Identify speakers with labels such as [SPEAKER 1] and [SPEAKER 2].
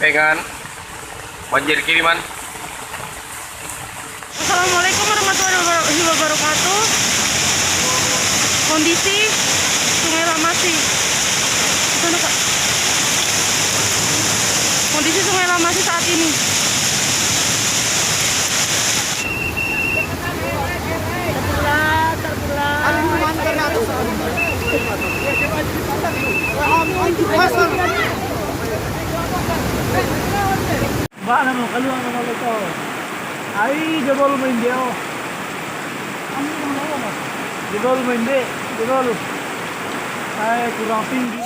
[SPEAKER 1] lempengan, banjir kiriman.
[SPEAKER 2] Assalamualaikum warahmatullahi wabarakatuh. Kondisi Sungai Lamasi. Sana, Kak. Kondisi Sungai Lamasi saat ini.
[SPEAKER 3] Mbak, naman, kaluan naman ito. Ay, jebol mo hindi, oh. Ano yung mga mo? Jebol mo hindi. Jebol. Ay, kurang tinggi.